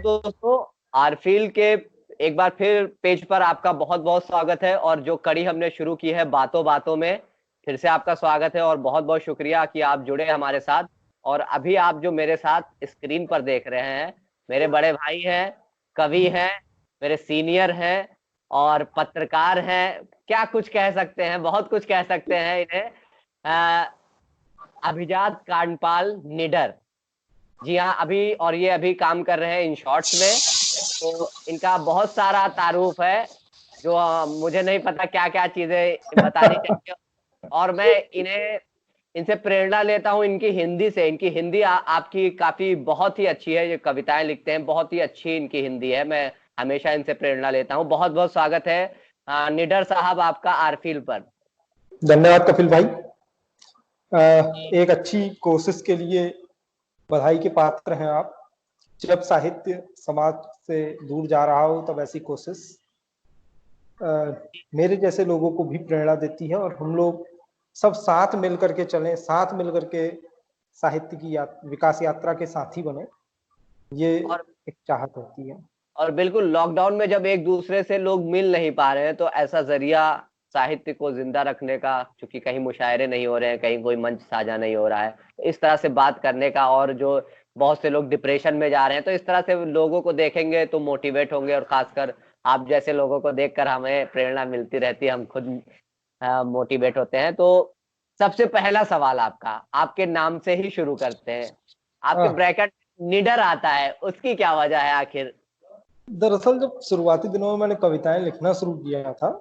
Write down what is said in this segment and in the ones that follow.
दोस्तों, आरफील के एक बार फिर पेज पर आपका बहुत बहुत स्वागत है। और जो कड़ी हमने शुरू की है बातों बातों में, फिर से आपका स्वागत है और बहुत बहुत शुक्रिया कि आप जुड़े हमारे साथ। और अभी आप जो मेरे साथ स्क्रीन पर देख रहे हैं, मेरे बड़े भाई हैं, कवि हैं, मेरे सीनियर हैं और पत्रकार हैं। क्या कुछ कह सकते हैं, बहुत कुछ कह सकते हैं इन्हें। अभिजात कांडपाल निडर। जी हाँ, अभी और ये अभी काम कर रहे हैं इन शॉर्ट्स में। तो इनका बहुत सारा तारुफ है जो मुझे नहीं पता क्या क्या चीजें बतानी चाहिए। और मैं इन्हें इनसे प्रेरणा लेता हूँ इनकी हिंदी से। इनकी हिंदी आपकी काफी बहुत ही अच्छी है। ये कविताएं लिखते हैं, बहुत ही अच्छी इनकी हिंदी है। मैं हमेशा इनसे प्रेरणा लेता हूँ। बहुत बहुत स्वागत है निडर साहब आपका आरफील पर। धन्यवाद कपिल भाई। एक अच्छी कोशिश के लिए बधाई के पात्र हैं आप। जब साहित्य समाज से दूर जा रहा हो तब ऐसी कोशिश मेरे जैसे लोगों को भी प्रेरणा देती है, और हम लोग सब साथ मिलकर के चलें, साथ मिलकर के साहित्य की विकास यात्रा के साथी बने, ये एक चाहत होती है। और बिल्कुल लॉकडाउन में जब एक दूसरे से लोग मिल नहीं पा रहे हैं, तो ऐसा जरिया साहित्य को जिंदा रखने का, क्योंकि कहीं मुशायरे नहीं हो रहे हैं, कहीं कोई मंच साझा नहीं हो रहा है, इस तरह से बात करने का। और जो बहुत से लोग डिप्रेशन में जा रहे हैं, तो इस तरह से लोगों को देखेंगे तो मोटिवेट होंगे। और खासकर आप जैसे लोगों को देखकर हमें प्रेरणा मिलती रहती है, हम खुद मोटिवेट होते हैं। तो सबसे पहला सवाल आपका, आपके नाम से ही शुरू करते हैं। आपके ब्रैकेट निडर आता है, उसकी क्या वजह है आखिर? दरअसल जब शुरुआती दिनों में मैंने कविताएं लिखना शुरू किया था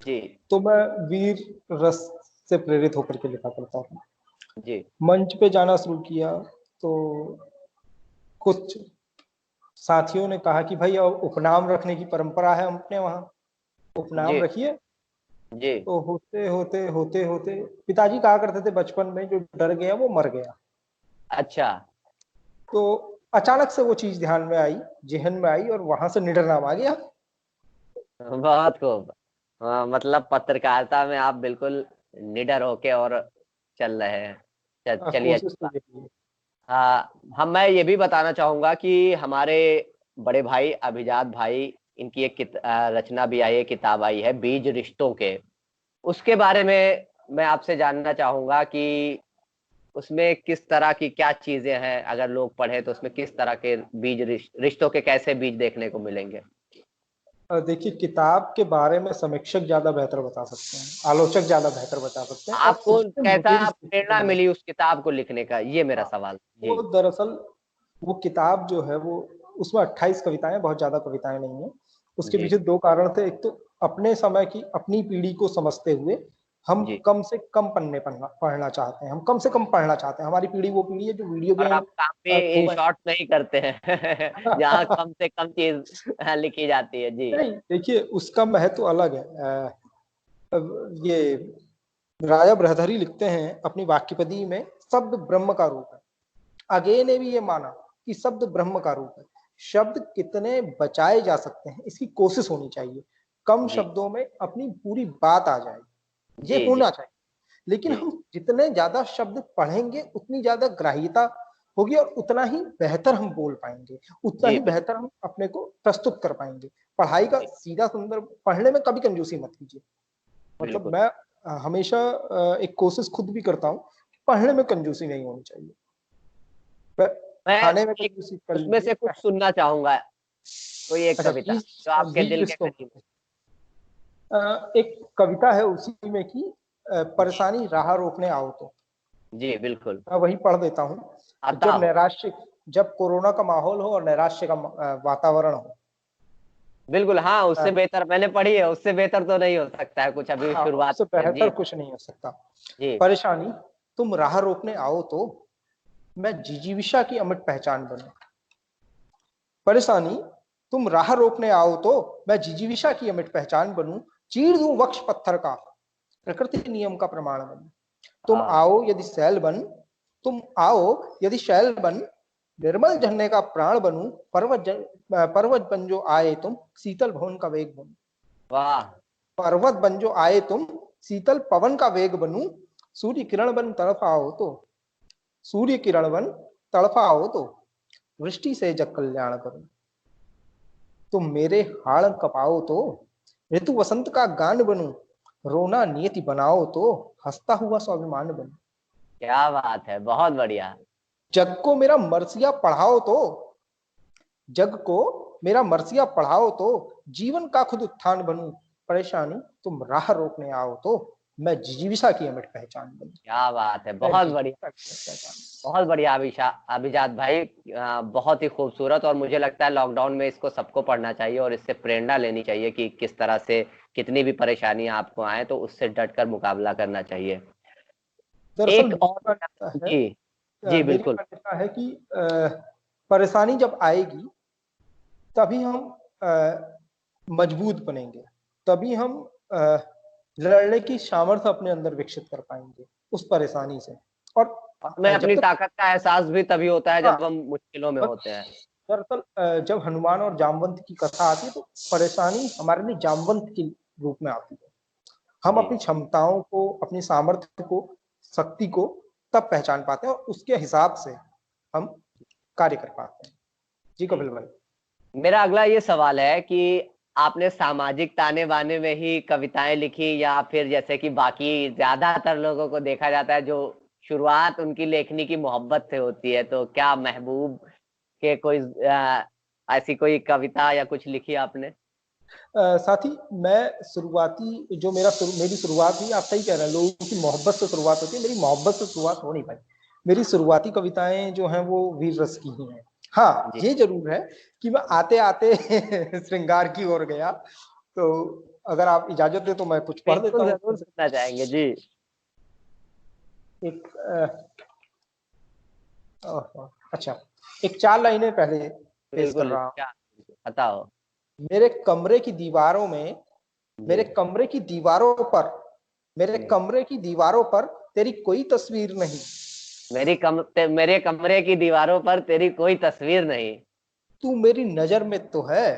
जी, तो मैं वीर रस से प्रेरित होकर के लिखा करता था। जी, मंच पे जाना शुरू किया तो कुछ साथियों ने कहा कि भाई अब उपनाम रखने की परंपरा है अपने वहां, उपनाम जी, रखिए। जी। तो होते होते होते होते पिताजी कहा करते थे बचपन में, जो डर गया वो मर गया। अच्छा। तो अचानक से वो चीज ध्यान में आई, जहन में आई, और वहां से निडर नाम आ गया। बहुत खूब। मतलब पत्रकारिता में आप बिल्कुल निडर होके और चल रहे हैं। चलिए, कोशिश अच्छी तो बात। यही है। मैं ये भी बताना चाहूंगा कि हमारे बड़े भाई अभिजात भाई, इनकी एक रचना भी आई है, किताब आई है बीज रिश्तों के। उसके बारे में मैं आपसे जानना चाहूंगा कि उसमें किस तरह की क्या चीजें हैं, अगर लोग पढ़े तो उसमें किस तरह के बीज रिश्तों के कैसे बीज देखने को मिलेंगे? देखिए, किताब के बारे में समीक्षक ज्यादा बेहतर बता सकते हैं, आलोचक ज्यादा बेहतर बता सकते हैं, और आपको उसमें मुझे कैसा इस प्रेरणा मिली उस किताब को लिखने का, ये मेरा हाँ, सवाल। जी, वो दरअसल वो किताब जो है वो, उसमें 28 कविताएं, बहुत ज्यादा कविताएं नहीं है। उसके जी, पीछे दो कारण थे। एक तो अपने समय की अपनी पीढ़ी को समझते हुए हम जी। कम से कम पढ़ना पढ़ना चाहते हैं, हम कम से कम पढ़ना चाहते हैं। हमारी पीढ़ी वो पीढ़ी है जो वीडियो और गेम आप काम भी इन खूब शॉर्ट नहीं करते हैं जहाँ कम से कम चीज लिखी जाती है। जी, नहीं, देखिए उसका महत्व अलग है। ये राजा बृहधरी लिखते हैं अपनी वाक्यपदी में, शब्द ब्रह्म का रूप है। आगे ने भी ये माना कि शब्द ब्रह्म का रूप है। शब्द कितने बचाए जा सकते हैं इसकी कोशिश होनी चाहिए, कम जी, शब्दों में अपनी पूरी बात आ जाए, ये जी, जी, होना चाहिए। लेकिन जी, हम जितने ज्यादा शब्द पढ़ेंगे उतनी ज्यादा ग्राह्यता होगी, और उतना ही बेहतर हम बोल पाएंगे, उतना जी, ही बेहतर हम अपने को प्रस्तुत कर पाएंगे। पढ़ाई का जी, सीधा संदर्भ, पढ़ने में कभी कंजूसी मत कीजिए। मतलब बिल्कुल। मैं हमेशा एक कोशिश खुद भी करता हूँ, पढ़ने में कंजूसी नहीं होनी चाहिए। मैं खाने में एक कंजूसी कर उसमें लीजिए। से कुछ सुनना चाहूंगा, कोई एक अच्छा, कविता जो आपके बीज दिल के रिश्तों करीब एक कविता है उसी में की, है। जी, परेशानी राह रोकने आओ तो। जी, बिल्कुल। मैं वही पढ़ देता हूँ। आता हूँ। जब कोरोना का माहौल हो और नैराश्य का वातावरण हो। बिल्कुल, हाँ, अ, उससे बेहतर मैंने पढ़ी है, उससे बेहतर तो नहीं हो सकता है कुछ अभी हाँ, शुरुआत उससे में। बेहतर जी, कुछ नहीं हो सकता। जी, परेशानी तुम राह रोकने आओ तो मैं जिजीविषा की अमिट पहचान बनूं। परेशानी तुम राह रोकने आओ तो मैं जिजीविषा की अमिट पहचान बनूं। चीर दूं वक्ष पत्थर का, प्रकृति नियम का प्रमाण बनूं। तुम हाँ, आओ यदि शैल बन, तुम आओ यदि शैल बन, निर्मल झरने का प्राण बनूं। पर्वत बन जो आए तुम, शीतल भवन का वेग बनूं। वाह, पर्वत बन जो आए तुम, शीतल पवन का वेग बनूं। सूर्य किरण बन तड़फ आओ तो, सूर्य किरण बन तड़फ आओ तो, वृष्टि से जग कल्याण करूं। तुम मेरे हाड़ कपाओ तो, ऋतु वसंत का गान बनूं, रोना नियति बनाओ तो, हंसता हुआ स्वाभिमान बनूं। क्या बात है, बहुत बढ़िया। जग को मेरा मरसिया पढ़ाओ तो, जग को मेरा मरसिया पढ़ाओ तो, जीवन का खुद उत्थान बनूं, परेशानी तुम राह रोकने आओ तो, मैं जिजीविषा की अमिट पहचान बनूं। क्या बात है, मैं बहुत बढ़िया। जिजीविषा की अमिट पहचान। बहुत बढ़िया अभिजात भाई, बहुत ही खूबसूरत। और मुझे लगता है लॉकडाउन में इसको सबको पढ़ना चाहिए और इससे प्रेरणा लेनी चाहिए कि किस तरह से कितनी भी परेशानियां आपको आए तो उससे डटकर मुकाबला करना चाहिए। दरअसल एक मेरी और मान्यता है, जी जी मेरी बिल्कुल। मान्यता है कि परेशानी जब आएगी तभी हम मजबूत बनेंगे, तभी हम लड़ने की सामर्थ्य अपने अंदर विकसित कर पाएंगे उस परेशानी से। और हमें जब अपनी तक ताकत का एहसास भी तभी होता है हाँ, जब हम मुश्किलों में होते हैं। दरअसल जब हनुमान और जामवंत की कथा आती है तो परेशानी हमारे लिए जामवंत के रूप में आती है। हम जी अपनी क्षमताओं को, अपनी सामर्थ्य को, शक्ति को तब पहचान पाते हैं और उसके हिसाब से हम कार्य कर पाते हैं। जी जी। कपिल भाई। मेरा अगला ये सवाल है कि आपने सामाजिक ताने बाने में ही कविताएं लिखी या फिर जैसे कि बाकी ज्यादातर लोगों को देखा जाता है जो शुरुआत उनकी लेखनी की मोहब्बत से होती है, तो क्या महबूब के कोई ऐसी कोई कविता या कुछ लिखी आपने? साथी, मैं शुरुआती जो मेरी शुरुआत हुई, आप सही कह रहे हैं, लोगों की मोहब्बत से शुरुआत होती है, मेरी मोहब्बत से शुरुआत हो नहीं पाई। मेरी शुरुआती कविताएं जो हैं वो वीर रस की ही हैं। हाँ, जी ये जरूर है कि मैं आते आते श्रृंगार की ओर गया। तो अगर आप इजाजत दे तो मैं कुछ पढ़ देता बिल्कुल, हूँ। जरूर सुनना चाहेंगे जी। एक अच्छा, एक 4 लाइनें पहले पेश कर बिल्कुल, रहा हूँ। क्या बताओ। मेरे कमरे की दीवारों में, जी मेरे कमरे की दीवारों पर, मेरे जी। कमरे की दीवारों पर तेरी कोई तस्वीर नहीं। मेरे कमरे की दीवारों पर तेरी कोई तस्वीर नहीं। तू मेरी नजर में तो है,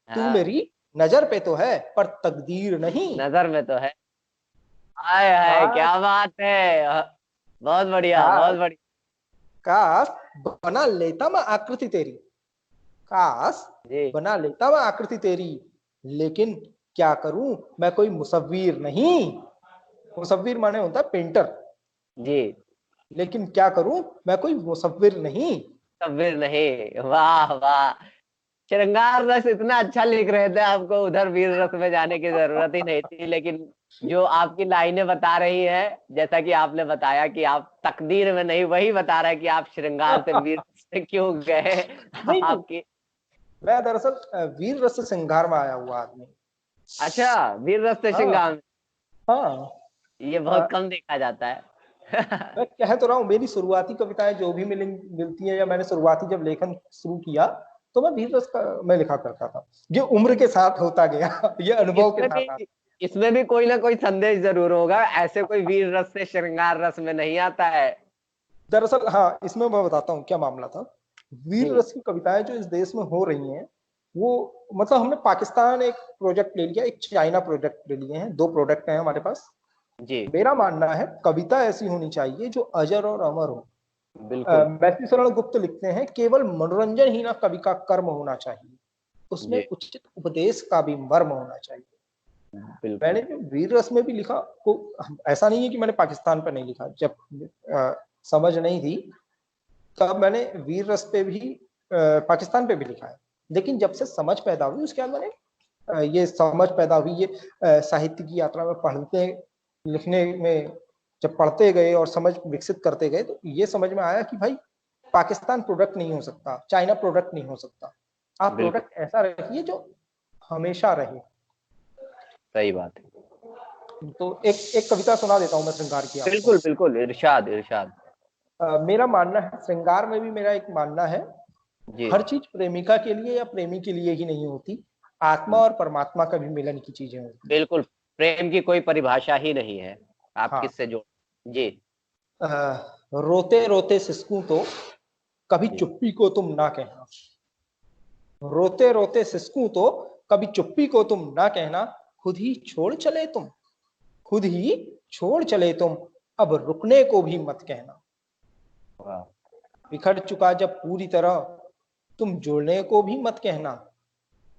तू हाँ, मेरी नजर पे तो है, पर तकदीर नहीं। नजर में तो है। हाय हाय, काश, क्या बात है, बहुत बढ़िया बहुत काश, बढ़िया। काश बना लेता मैं आकृति तेरी, काश जी बना लेता मैं आकृति तेरी, लेकिन क्या करूं, मैं कोई मुसव्विर नहीं। मुसव्विर माने होता है पेंटर। जी। लेकिन क्या करूं, मैं कोई मुसव्विर नहीं। तस्वीर नहीं, वाह वाह। श्रृंगार रस इतना अच्छा लिख रहे थे, आपको उधर वीर रस में जाने की जरूरत ही नहीं थी, लेकिन जो आपकी लाइनें बता रही है, जैसा कि आपने बताया कि आप तकदीर में नहीं, वही बता रहा है कि आप श्रृंगार से वीर रस में क्यों गए। नहीं नहीं, आपकी मैं दरअसल वीर रस श्रृंगार में आया हुआ आदमी। अच्छा, वीर रस से हाँ श्रृंगार में, हाँ। ये बहुत कम देखा जाता है। मैं कह तो रहा हूँ, मेरी शुरुआती कविताएं जो भी मिलती हैं, या मैंने शुरुआती जब लेखन शुरू किया तो मैं वीर रस का मैं लिखा करता था। ये उम्र के साथ होता गया, ये अनुभव के इसमें साथ आता। भी इसमें भी कोई ना कोई संदेश जरूर होगा, ऐसे कोई वीर रस से श्रृंगार रस में नहीं आता है। दरअसल हाँ, इसमें मैं बताता हूँ क्या मामला था। वीर जी रस की कविताएं जो इस देश में हो रही हैं, वो मतलब हमने पाकिस्तान एक प्रोजेक्ट ले लिया, एक चाइना प्रोजेक्ट ले लिए हैं, 2 प्रोडक्ट हैं हमारे पास। जी मेरा मानना है कविता ऐसी होनी चाहिए जो अजर और अमर हो। बिल्कुल। मैथिली शरण गुप्त लिखते हैं, केवल मनोरंजन ही ना कवि का कर्म होना चाहिए, उसमें जी उचित उपदेश का भी मर्म होना चाहिए। मैंने बिल्कुल। जो वीर रस में भी लिखा, को ऐसा नहीं है कि मैंने पाकिस्तान पर नहीं लिखा। जब समझ नहीं थी तब मैंने वीर रस पे भी पाकिस्तान पे भी लिखा है। लेकिन जब से समझ पैदा हुई उसके बाद मैंने ये समझ पैदा हुई, ये साहित्य की यात्रा में पढ़ते लिखने में जब पढ़ते गए और समझ विकसित करते गए तो ये समझ में आया कि भाई पाकिस्तान प्रोडक्ट नहीं हो सकता, चाइना प्रोडक्ट नहीं हो सकता। आप बिल्कुल प्रोडक्ट ऐसा रखिए जो हमेशा रहे। सही बात है। तो एक एक कविता सुना देता हूँ मैं श्रृंगार की आपको। बिल्कुल बिल्कुल, इरशाद इरशाद। मेरा मानना है, श्रृंगार में भी मेरा एक मानना है, जी हर चीज प्रेमिका के लिए या प्रेमी के लिए ही नहीं होती, आत्मा और परमात्मा का भी मिलन की चीजें होती हैं। बिल्कुल, प्रेम की कोई परिभाषा ही नहीं है, आप हाँ, किससे जोड़। जी रोते रोते सिसकूं तो कभी जी चुप्पी को तुम ना कहना, रोते रोते सिसकूं तो कभी चुप्पी को तुम ना कहना, खुद ही छोड़ चले तुम, खुद ही छोड़ चले तुम, अब रुकने को भी मत कहना। वाह। बिखर चुका जब पूरी तरह, तुम जुड़ने को भी मत कहना,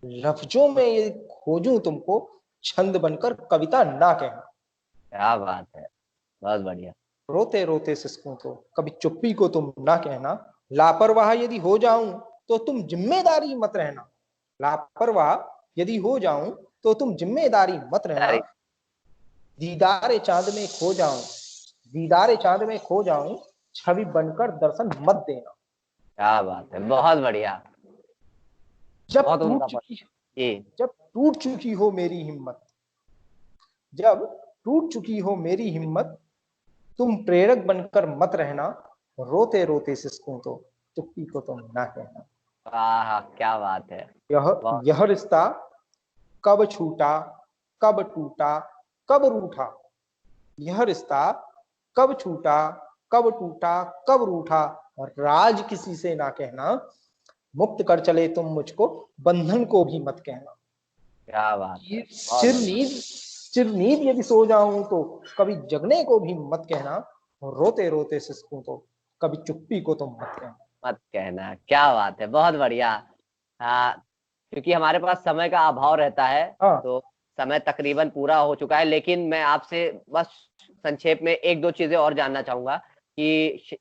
लफ्जों में ये खोजूं तुमको, छंद बनकर कविता ना कहना। क्या बात है, बहुत बढ़िया। रोते रोते सिसकूं तो कभी चुप्पी को तुम ना कहना। लापरवाह यदि हो जाऊं तो तुम जिम्मेदारी मत रहना। लापरवाह यदि हो जाऊं तो तुम जिम्मेदारी मत रहना। अरे दीदारे चांद में खो जाऊं, दीदारे चांद में खो जाऊं, छवि बनकर दर्शन मत देना। क्या बात है, बहुत बढ़िया, जब बहुत उम्दा टूट पढ़। चुकी जी जब टूट चुकी हो मेरी हिम्मत, जब टूट चुकी हो मेरी हिम्मत, तुम प्रेरक बनकर मत रहना। रोते रोते सिसकूं तो चुप्पी को तुम ना कहना। हाँ, क्या बात है, यह बहुत। यह रिश्ता कब छूटा, कब टूटा, कब रूठा। यह रिश्ता कब छूटा, कब टूटा, कब रूठा, राज किसी से ना कहना। मुक्त कर चले तुम मुझको, बंधन को भी मत कहना। क्या बात है, बहुत बढ़िया। चिरनींद चिरनींद यदि सो जाऊं तो कभी जगने को भी मत कहना। रोते रोते सिसकूं तो कभी चुप्पी को तुम मत कहना। मत कहना, क्या बात है, बहुत बढ़िया। हाँ, क्योंकि हमारे पास समय का अभाव रहता है, हाँ तो समय तकरीबन पूरा हो चुका है, लेकिन मैं आपसे बस संक्षेप में एक दो चीजें और जानना चाहूंगा कि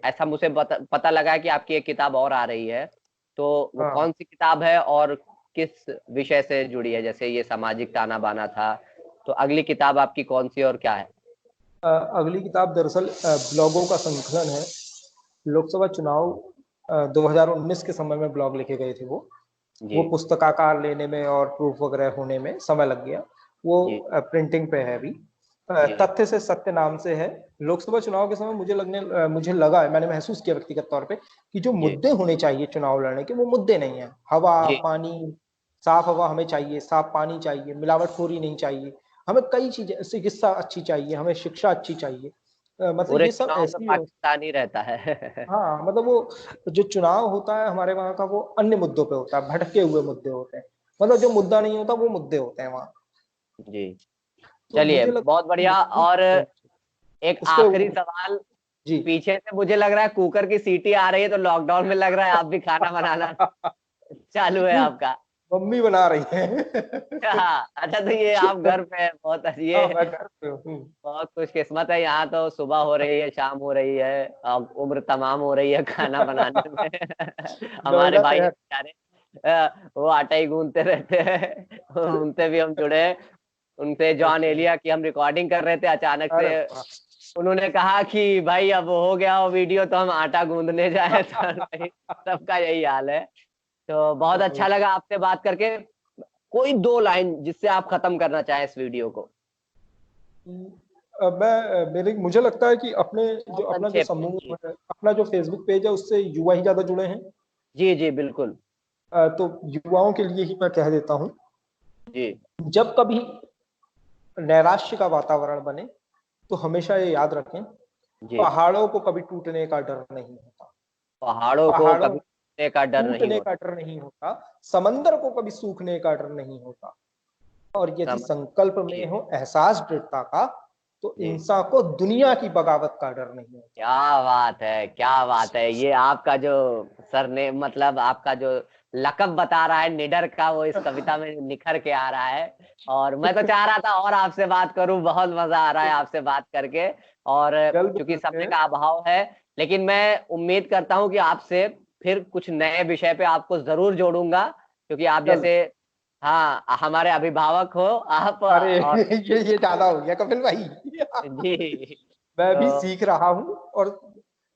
ऐसा मुझे पता लगा है कि आपकी एक किताब और आ रही है, तो वो हाँ। कौन सी किताब है और किस विषय से जुड़ी है? जैसे ये सामाजिक ताना बाना था, तो अगली किताब आपकी कौन सी और क्या है? अगली किताब दरअसल ब्लॉगों का संकलन है। लोकसभा चुनाव 2019 के समय में ब्लॉग लिखे गए थे वो जी पुस्तकाकार लेने में और प्रूफ वगैरह होने में समय लग गया। वो जी प्रिंटिंग पे है अभी। जी तथ्य से सत्य नाम से है। लोकसभा चुनाव के समय मुझे लगा, मैंने महसूस किया व्यक्तिगत तौर पे कि जो जी मुद्दे होने चाहिए चुनाव लड़ने के वो मुद्दे नहीं है। हवा, जी। पानी, साफ हवा हमें चाहिए, साफ पानी चाहिए, मिलावटखोरी नहीं चाहिए, हमें कई चीजें, चिकित्सा अच्छी चाहिए, हमें शिक्षा अच्छी चाहिए। मतलब पूरे ये सब चुनाव में ऐसी। पाकिस्तान ही रहता है। हाँ मतलब वो जो चुनाव होता है हमारे वहाँ का वो अन्य मुद्दों पे होता है, भटके हुए मुद्दे होते हैं। मतलब जो मुद्दा नहीं होता वो मुद्दे होते हैं वहाँ। जी, तो चलिए, मुझे लगता बहुत है बढ़िया। मजबूत और होना चाहिए एक उस पे। आखिरी सवाल। जी। पीछे से मुझे लग रहा है कुकर की सीटी आ रही है, तो लॉकडाउन में लग रहा है आप भी खाना बनाना चालू है नहीं, आपका। मम्मी बना रही है। हाँ, अच्छा, तो ये आप घर पे है, बहुत हाँ ये मैं घर पे हूँ। बहुत खुशकिस्मत है। यहाँ तो सुबह हो रही है, शाम हो रही है, अब उम्र तमाम हो रही है खाना बनाने में। हमारे नोएडा भाई है शहर। बेचारे, वो आटा ही गूंथते रहते हैं। उनसे भी हम जुड़े हैं। उनसे जॉन अच्छा। एलिया की हम रिकॉर्डिंग कर रहे थे, अचानक अरे से वाह। उन्होंने कहा कि भाई अब हो गया वो वीडियो, तो हम आटा गूंदने जाए। तो नहीं, सबका यही हाल है। तो बहुत अच्छा लगा आपसे बात करके। कोई दो लाइन जिससे आप खत्म करना चाहें इस वीडियो को, मुझे लगता है कि बहुत अपना जो संक्षेप में। जी समूह है, अपना जो फेसबुक पेज है उससे युवा ही ज्यादा जुड़े हैं। जी जी, बिल्कुल। तो युवाओं के लिए ही मैं कह देता हूँ, जी जब कभी नैराश्य का वातावरण बने तो हमेशा ये याद रखें, जी। पहाड़ों को कभी टूटने का डर नहीं होता। पहाड़ों को पहाड़ों कभी टूटने का डर नहीं टूटने का होता। डर नहीं होता, समंदर को कभी सूखने का डर नहीं होता। और यदि समझ। संकल्प में जी हो एहसास दृढ़ता का, तो जी, इंसान को दुनिया की बगावत का डर नहीं होता। क्या बात है, क्या बात है। ये आपका जो सरने मतलब आपका जो लकब बता रहा है निडर का, वो इस कविता में निखर के आ रहा है। और मैं तो चाह रहा था और आपसे बात करूं, बहुत मजा आ रहा है आपसे बात करके। और जल्द चूंकि मिलते समय हैं। का अभाव है, लेकिन मैं उम्मीद करता हूं कि आपसे फिर कुछ नए विषय पे आपको जरूर जोड़ूंगा, क्योंकि आप जल्द। जैसे, हाँ, हमारे अभिभावक हो आप। अरे और ये ज्यादा हो गया कपिल भाई। जी, मैं भी तो सीख रहा हूँ और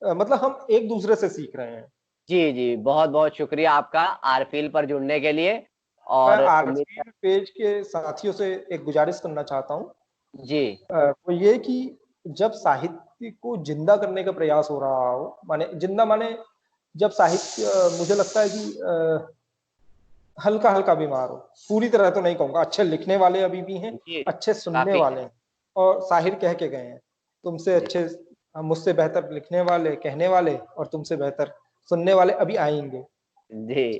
मतलब हम एक दूसरे से सीख रहे हैं। जी जी, बहुत बहुत शुक्रिया आपका आरफील पर जुड़ने के लिए। मैं और उम्मीद आरएसपी पेज के साथियों से एक गुजारिश करना चाहता हूँ। जी वो ये कि जब साहित्य को जिंदा करने का प्रयास हो रहा हो, माने जिंदा माने, जब साहित्य मुझे लगता है कि हल्का हल्का बीमार हो, पूरी तरह तो नहीं कहूंगा, अच्छे लिखने वाले अभी भी हैं, जी, अच्छे सुनने काफी। वाले हैं। और साहिर कह के गए हैं, तुमसे जी अच्छे, मुझसे बेहतर लिखने वाले, कहने वाले और तुमसे बेहतर सुनने वाले अभी आएंगे। जी,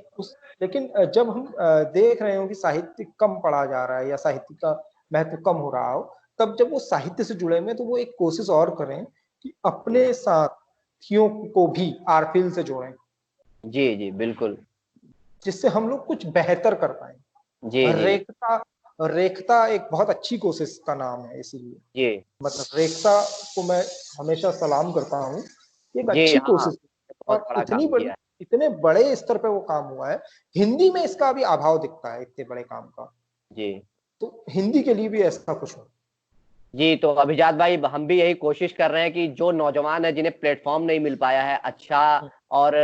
लेकिन जब हम देख रहे हो कि साहित्य कम पढ़ा जा रहा है या साहित्य का महत्व कम हो रहा हो, तब जब वो साहित्य से जुड़े हुए हैं तो वो एक कोशिश और करें कि जी अपने साथियों को भी आरफिल से जोड़ें। जी जी, बिल्कुल। जिससे हम लोग कुछ बेहतर कर पाए। जी जी रेखता, रेखता एक बहुत अच्छी कोशिश का नाम है, इसीलिए जी मतलब रेखता को मैं हमेशा सलाम करता हूँ। एक जी। अच्छी हाँ, कोशिश बहुत और बड़ा काम किया है। इतने बड़े स्तर पे वो काम हुआ है। हिंदी में इसका भी अभाव दिखता है इतने बड़े काम का, जी तो हिंदी के लिए भी ऐसा कुछ हो। जी। तो अभिजात भाई, हम भी यही कोशिश कर रहे हैं कि जो नौजवान है जिन्हें प्लेटफॉर्म नहीं मिल पाया है अच्छा, और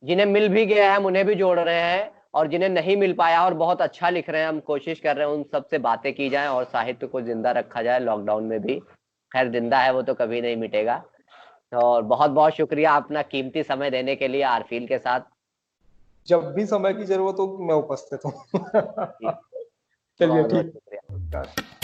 जिन्हें मिल भी गया है हम उन्हें भी जोड़ रहे हैं, और जिन्हें नहीं मिल पाया और बहुत अच्छा लिख रहे हैं हम कोशिश कर रहे हैं उन सबसे बातें की जाए और साहित्य को जिंदा रखा जाए लॉकडाउन में भी। खैर जिंदा है वो तो कभी नहीं मिटेगा। और बहुत बहुत शुक्रिया अपना कीमती समय देने के लिए आरफील के साथ। जब भी समय की जरूरत हो मैं उपस्थित हूँ। जी, चलिए बहुत बहुत ठीक शुक्रिया। है।